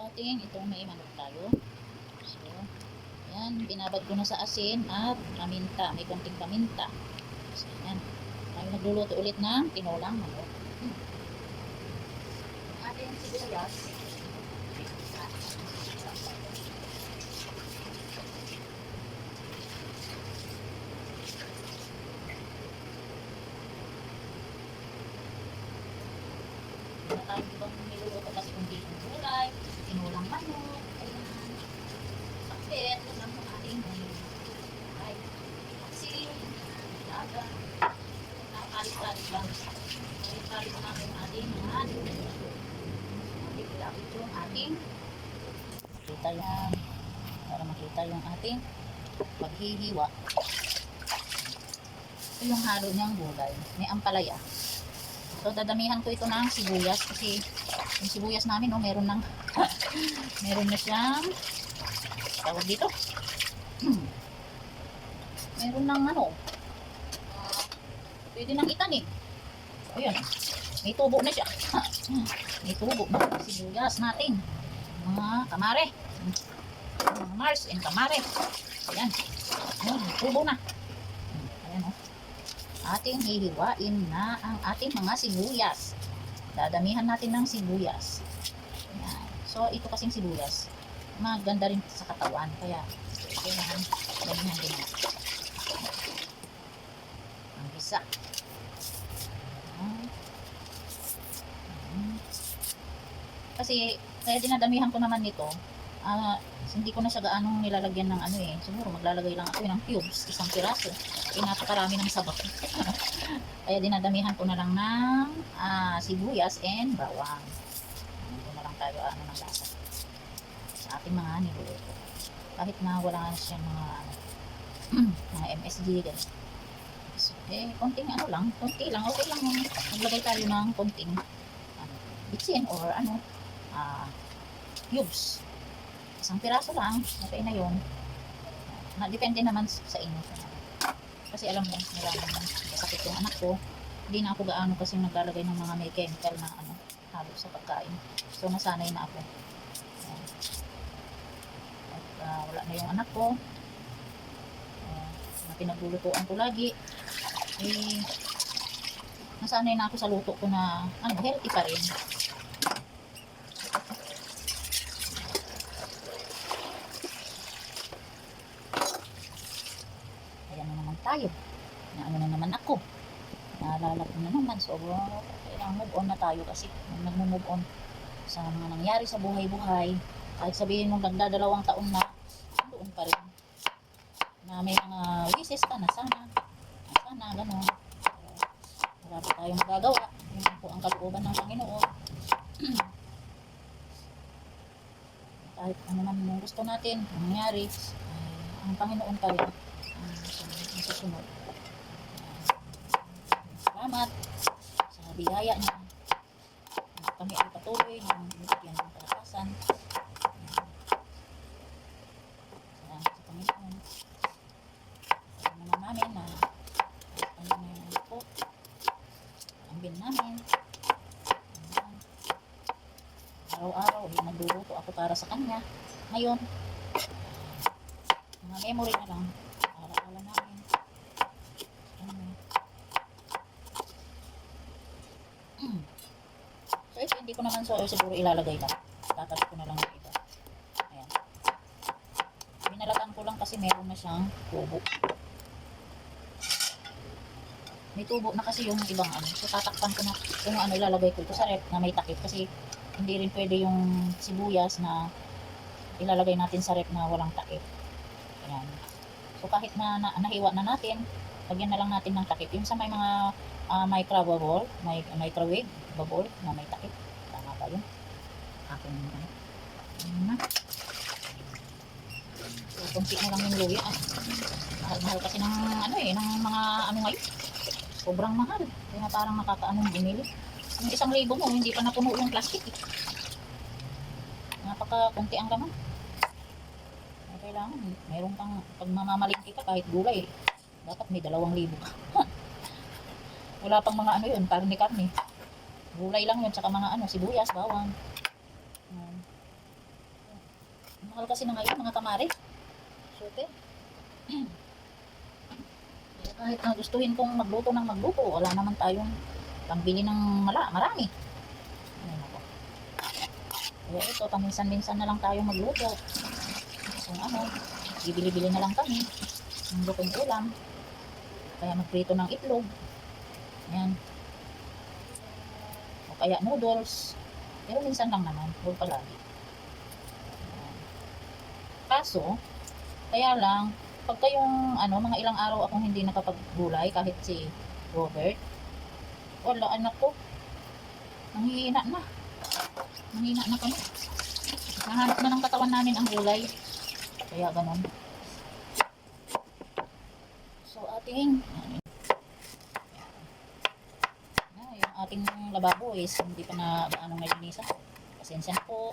ating itong may manok tayo. So, yan, binabad ko na sa asin at paminta, may konting paminta. So, yan. Tayo nagluluto ulit ng tinolang manok. Ating sibuyas. Wala tayong ibang niluluto kasi kundi yung gulay, tinolang manok, ayan. Pakbet, lang mo ating ay, asin, laga, nakalit-kalit lang. Kalit-kalit lang namin ating ilapit yung ating makita yan, para makita yung ating paghihiwa. Ito yung halo niyang gulay, may ampalaya. So, dadamihan ko ito ng sibuyas kasi yung sibuyas namin, no, meron ng meron na siyang tawag dito. Meron ng ano, pwede nang itanim. Ayun, may tubo na siya. May tubo na sibuyas natin. Mga kamare. Mga Mars and kamare. Ayan. Tubo na. Ayan, o. Ating hihiwain na ang ating mga sibuyas. Dadamihan natin ng sibuyas. Ayan. So, ito kasing sibuyas, maganda rin sa katawan. Kaya, kailangan damihan din natin. Ang isa. Kasi, kaya dinadamihan ko naman nito, hindi ko na siya gaanong nilalagyan ng ano eh. Siguro maglalagay lang ako ng cubes, isang piraso. Napakarami ng sabaw. Kaya dinadamihan ko na lang ng sibuyas and bawang. Hindi na lang tayo ng lasa sa ating mga niluluto. Kahit na wala na siya mga MSG, ganun. So, konting ano lang, konti lang, okay lang maglagay tayo ng konting bitsin or cubes. Isang piraso lang, okay na yun. Depende naman sa inyo. Kasi alam mo, maraming masakit yung anak ko. Hindi na ako gaano kasi naglalagay ng mga may chemical na halo sa pagkain. So, nasanay na ako. At wala na yung anak ko. Na pinaglulutuan ko lagi. Nasanay na ako sa luto ko na healthy pa rin. Tayo na naman ako, naalala ko na naman. So kailangan move on na tayo kasi nag-move on sa mga nangyari sa buhay-buhay. Kahit sabihin mong nagdadalawang taon na, doon pa rin na may mga wishes ka na sana gano'n. Wala pa tayong magagawa. Yun po ang kalooban ng Panginoon. Kahit ano man yung gusto natin nangyari, ang Panginoon pa rin susunod. Salamat sa biyaya niya. Kami ay patuloy ng binigyan ng kalakasan. Salamat sa Panginoon. Alam naman namin na ano na yung po ang bin namin. Araw-araw nagluluto ako para sa kanya. Ngayon, mga memory na lang para alam namin. So ito hindi ko naman siguro ilalagay lang. Tatas ko na lang yung iba. Ayan. Binalatan ko lang kasi meron na siyang tubo. May tubo na kasi yung ibang So tatakpan ko na kung ilalagay ko ito sa rep na may takip. Kasi hindi rin pwede yung sibuyas na ilalagay natin sa rep na walang takip. Ayan. So kahit na nahiwa na natin, lagyan na lang natin ng takip. Yung sa may mga microwave bubble na may takip. Tama ba yun? Akin na. So kunti na lang yung luya. Mahal kasi ng ng mga ngayon. Sobrang mahal. Kaya na parang nakakaanong bumili. Yung 1,000 mo, hindi pa napuno yung plastic. Napaka-kunti ang laman. Kailangan, mayroon pang pag mamamalingki ka kahit gulay, dapat may 2,000 ka. Wala pang mga yun, karne. Gulay lang yun, tsaka mga sibuyas, bawang. Mahal kasi na ngayon mga kamari. Super. Kahit na gustuhin kong magluto ng magluto, wala naman tayong pambili ng marami. Ayun ako. Kaya ito, paminsan-minsan na lang tayo magluto. Kung ano, bibili-bili na lang kami ng lutong ulam. Kaya magprito ng itlog. Ayan. O kaya noodles. Pero minsan lang naman, huwag palagi. Kaso, kaya lang, pagka yung mga ilang araw akong hindi nakapaggulay, kahit si Robert, wala, anak ko, nanghihina na. Nanghihina na kami. Nahanap na ng katawan namin ang gulay. Kaya ganon. So, yung ating lababo is hindi pa na gaano nalinisan. Pasensya po.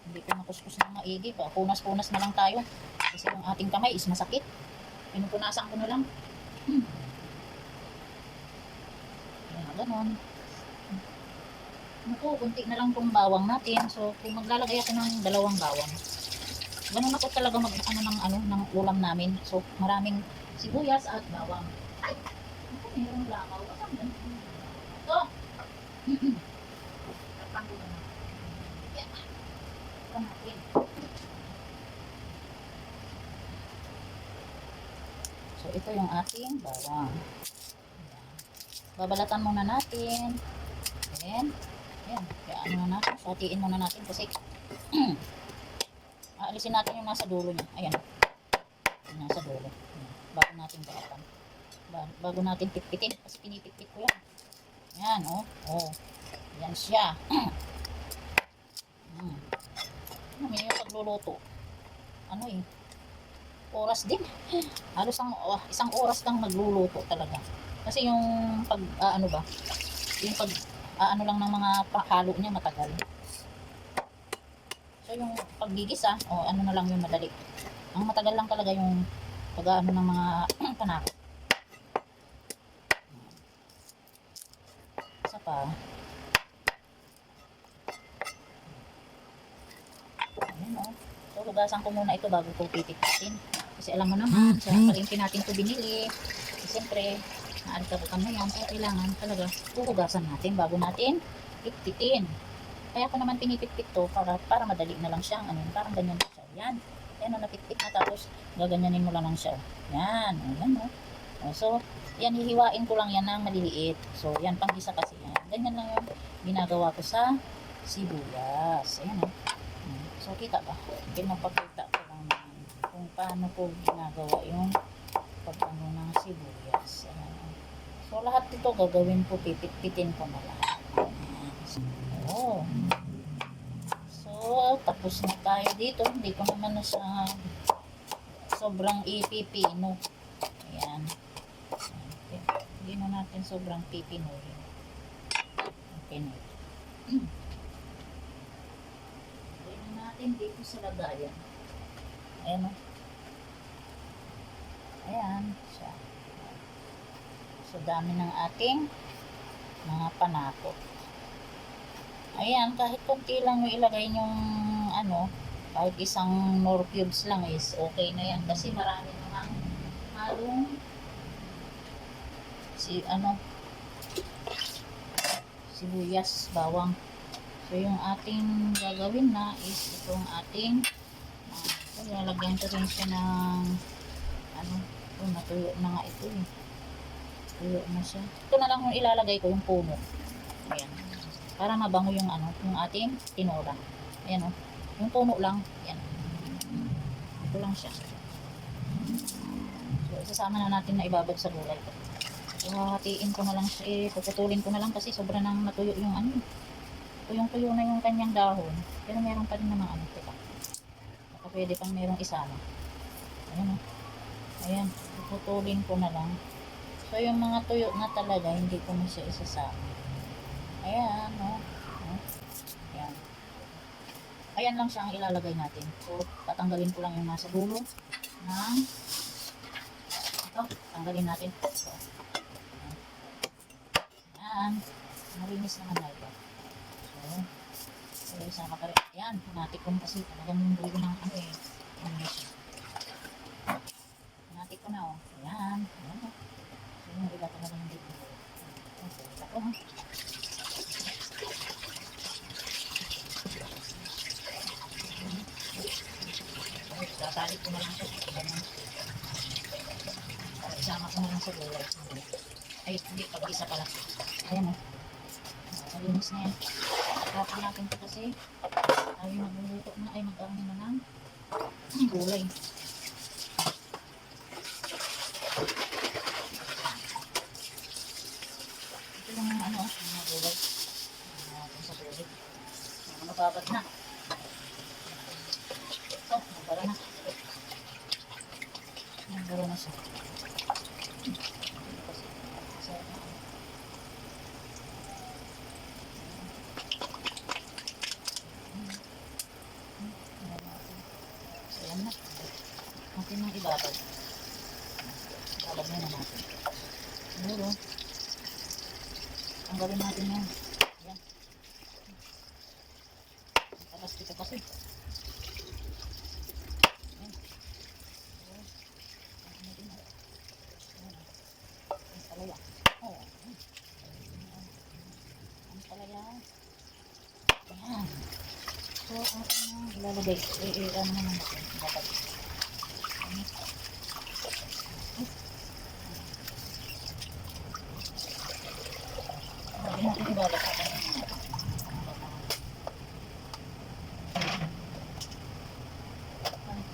Hindi ko nakuskus ng maigi pa. Punas-punas na lang tayo. Kasi yung ating kamay is masakit. Pinupunasan ko na lang. Kaya ganon. Naku, kunti na lang itong bawang natin. So, kung maglalagay ako ng 2 bawang, ganun ako talaga ng ulam namin. So, maraming sibuyas at bawang. Ay, naku, mayroong lakaw. Ito. Natin. So, ito yung ating bawang. Babalatan muna natin. Ayan. Ayan. Kaya na natin. Satiin muna natin kasi aalisin natin yung nasa dulo niya. Ayan. Yung nasa dulo. Ayan. Bago natin balatan. Bago natin pitpitin. Kasi pinipitpit ko yan. Ayan. Oh. Ayan siya. May pagluluto. Oras din. Halos isang oras lang nagluluto talaga. Kasi yung yung lang ng mga halo niya matagal. So yung paggigisa, na lang yung madali. Ang matagal lang talaga yung ng mga panako. Isa pa. So, hugasan ko muna ito bago ko pipitikin. Kasi alam mo naman, sa palengke natin ito binili. Kasi siyempre, naarikabukan na yan. Kaya kailangan talaga hugasan natin bago natin pipitikin. Kaya ko naman pinipitpit to para madali na lang siyang parang ganyan siya. Yan. Yan napitpit na tapos gaganyanin mo lang siya. Yan. Ayan so, yan hihiwain ko lang yan ng maliliit. So, yan panggisa kasi yan. Ganyan lang yung ginagawa ko sa sibuyas. Ayan So, kita ba? Pinapakita ko lang kung paano ko ginagawa yung pag-ano ng sibuyas. Ayan. So, lahat ito gagawin ko, pipit-pitin ko na lahat. So, tapos na tayo dito. Hindi ko naman na siya sobrang ipipino. Ayan. Hindi na natin sobrang pipinuhin. Okay na ito. Dito sa lagayan. Ayan Ayan siya. So, dami ng ating mga panakot. Ayan, kahit konti lang yung ilagay yung kahit isang nor cubes lang is okay na yan. Kasi marami namang halong sibuyas, bawang. So, yung ating gagawin na is itong ating lalagyan ko rin siya ng natuyo na nga ito tuyo na siya. Ito na lang yung ilalagay ko, yung puno. Ayan. Para mabango yung yung ating tinola. Ayan yung puno lang. Ayan. Ito lang siya. So, isasama na natin na ibabad sa gulay ko. So, hatiin ko na lang siya. Puputulin ko na lang kasi sobra nang natuyo yung tuyong-tuyo na yung kanyang dahon. Pero meron pa rin naman teka. Baka pwede pang merong isama. Ayan. Puputulin ko na lang. So, yung mga tuyo na talaga, hindi ko na siya isasama. Ayan, Ayan. Ayan lang siya ang ilalagay natin. So, tatanggalin ko lang yung nasa dulo ng ito. Tanggalin natin. So, ayan. Marinis naman na ito. So, So, isama ka rin. Yan, natikon kasi talagang dulo ng ano eh. Ano na siya. Natikon na oh. Yan. Ayan oh. So, yung iba talagang hindi ko. So, ito oh. Sasalik ko na lang ito. Isama ko na lang sa gulay. Ay, hindi. Pag-isa pala. Ayan oh. Malinis na yan. Tapos natin ito kasi tayo magluluto na ay mag-aano na ng gulay. Ito yung ano, mga gulay. Natin sa tubig. Mababad na. Ito, nabara na. Nabara na siya. Natin ng ibabad. Ibabad na natin. Siguro, ang gawin natin yan. Ayan. Tapos dito kasi. Ayan. Ang palaya. Oh. Ang palaya. Ayan. So, ang ilalagay. Ano naman natin. Ibabad.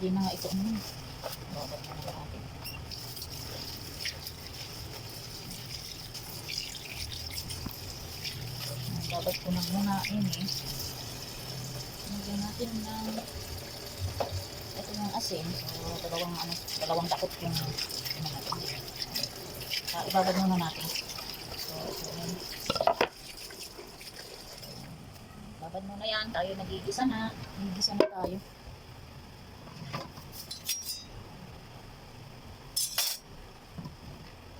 Hindi na nga ito babad na natin. Babad ko na muna ini. Lagyan natin ng ito yung asin. So, dalawang takot yung natin. Ibabad muna natin. So, babad muna yan. Tayo nagigisa na. Nagigisa na tayo.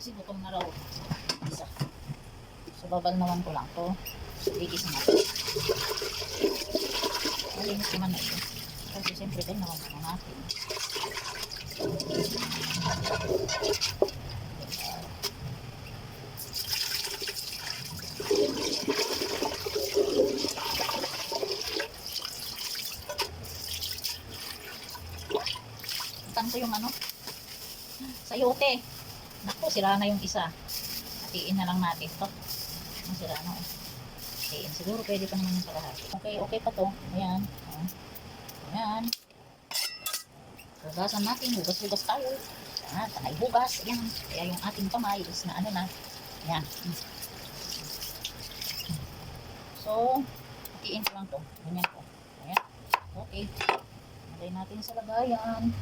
Kasi gutom na raw. Isa. So, babalnawan ko lang to. Nagigisa natin. Malinis naman na ito. Kasi siyempre tayo naman natin. Tanto yung ano sayote. Naku, sira na yung isa. Hatiin na lang natin to. Ang sira na hatiin. Siguro pwede pa naman yung kalahati. Okay pa to. Ayan. Ayan. Hugasan natin. Hugas tayo. Ayan. Takay hugas. Ayan. Kaya yung ating kamay is na ano na. Ayan. So, hatiin ko lang to. Ganyan po. Ayan. Okay. Lagay natin sa lagayan.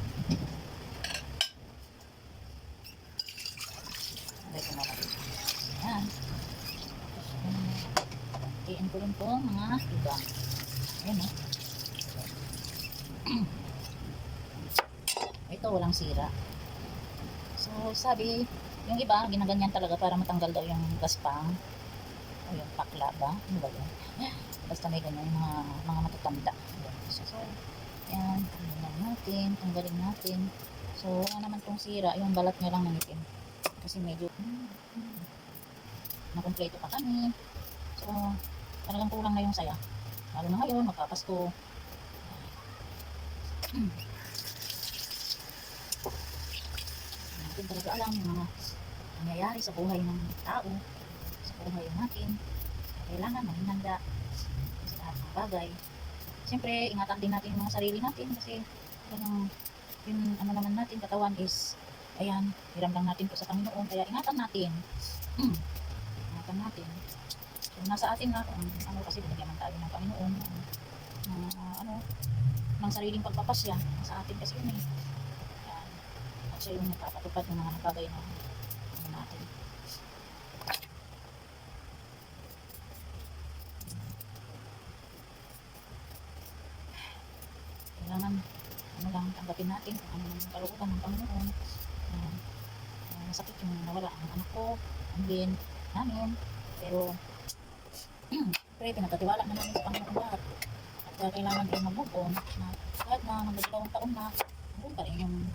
Lagay ko na lang. Ayan. Hatiin ko rin po mga iba. Ayan o. Ito walang sira. So, sabi, yung iba, ginaganyan talaga para matanggal daw yung gaspang. O yung pakla ba? Ano ba yun? Basta may ganyan yung mga matatanda. So, ayan, tanggalin natin. So, wala naman tong sira, yung balat nyo lang nangitim. Kasi medyo, nakumpleto pa kami. So, talagang kulang na yung saya. Lalo na ngayon, magpapasko. Natin talaga alam yung mga nangyayari sa buhay ng tao, sa buhay natin. Kailangan maghinanda sa lahat ng bagay. Siyempre, ingatan din natin yung mga sarili natin kasi yung ano naman natin, katawan is ayan, hiram lang natin po sa Panginoon, kaya ingatan natin. Ingatan natin. So, nasa atin na kung ano kasi binigyan man tayo ng Panginoon ng sariling pagpapasya. Nasa atin kasi yun eh. Ayan. At siya yung nagpapatupad ng mga bagay na ano natin. Kailangan ano lang, tanggapin natin kung ano yung kalooban ng Panginoon. Masakit yung nawala ang anak ko, ang din namin, pero pinagkatiwala na namin sa Panginoon lahat. Kaya kailangan din mag-move on na kahit na magdadalawang taon na, doon pa rin yung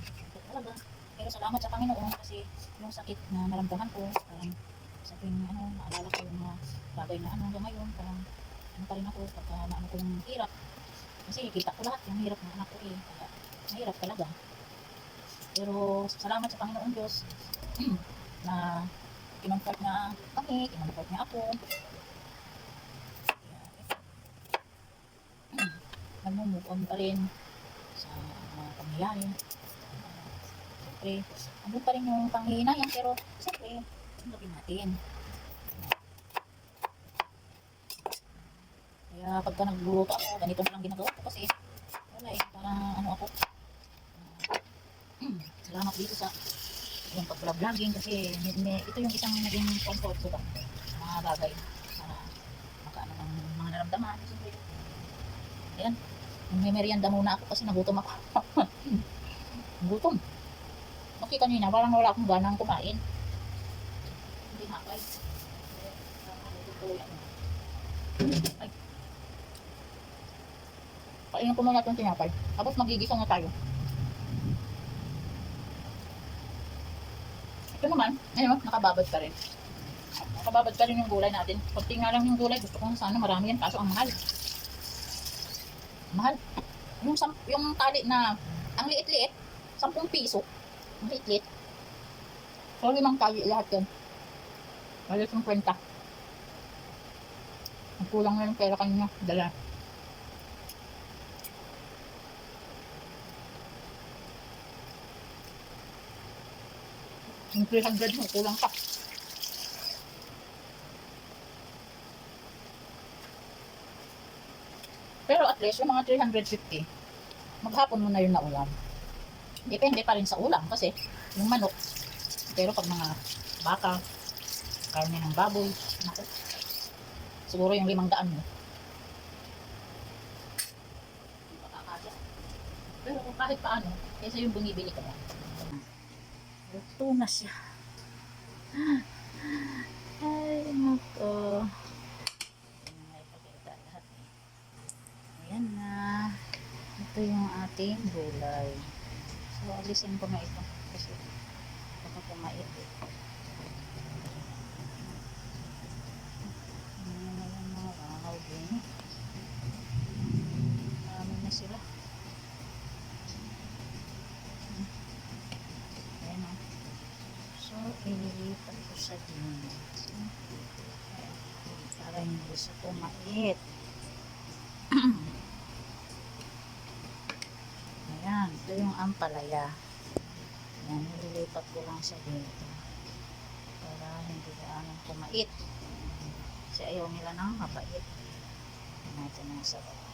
talaga. Pero salamat sa Panginoon kasi yung sakit na naramdaman ko, parang sa tuwing naalala ko yung mga bagay na hanggang ngayon, parang pa rin ako pagka naano ko yung hirap. Kasi kita ko lahat yung hirap ng anak ko eh. Kaya mahirap talaga. Pero salamat sa Panginoon Diyos na kinonfort niya kami, kinonfort niya ako. Nag-move on pa rin sa mga pangyayari. Siyempre, ano pa rin yung panghihinayang pero siyempre, tanggapin natin. Kaya pagka nagluluto ako, ganito na lang ginagawa ko kasi wala eh, parang ano ako. Salamat dito sa yung pag-vlogging kasi ito yung isang naging comfort ko ba sa mga bagay para makaano ng mga naramdaman. Siyempre, ayan, may merienda muna ako kasi nagutom ako. Gutom. Kasi kanina parang wala akong ganang kumain. Hindi hapay. Ay. Kainin ko muna itong tinapay. Tapos magigisa na tayo. Ito naman, ayun, nakababad pa rin. Nakababad pa rin yung gulay natin. Kunti nga lang yung gulay. Gusto ko sana marami yan. Kaso ang mahal. Mahal. Yung tali na, ang liit-liit, 10 piso. Ang liit-liit. So, 5 tali lahat yan. Bali 50. Ang kulang na yung pera kanina. Dala. Yung 300 mo, kulang pa. Pero at least, yung mga 350, maghapon mo na yun na ulam. Depende pa rin sa ulam kasi yung manok. Pero pag mga baka, karne ng baboy, naku, siguro yung 500 mo. Pero kung kahit paano, kaysa yung bumibili ka na. Luto na siya. Ay, nako. Ayan na. Ito yung ating gulay. So, alisin ko na ito. Kasi baka pumait eh. Ayan na yung mga langaw din. Marami na sila. Ayan o. So, ililipat ko sa din. Para hindi sa pumait. Ayan, ito yung ampalaya. Ayan, nililipat ko lang sa dito. Para hindi gaanong pumait. Kasi ayaw nila ng mapait. Natin ang sa baba.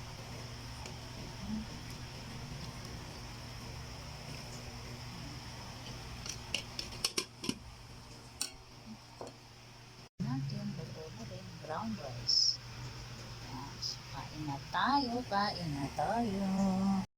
Natin, luto na rin, brown rice. Ayan, so, kain na tayo, kain na tayo.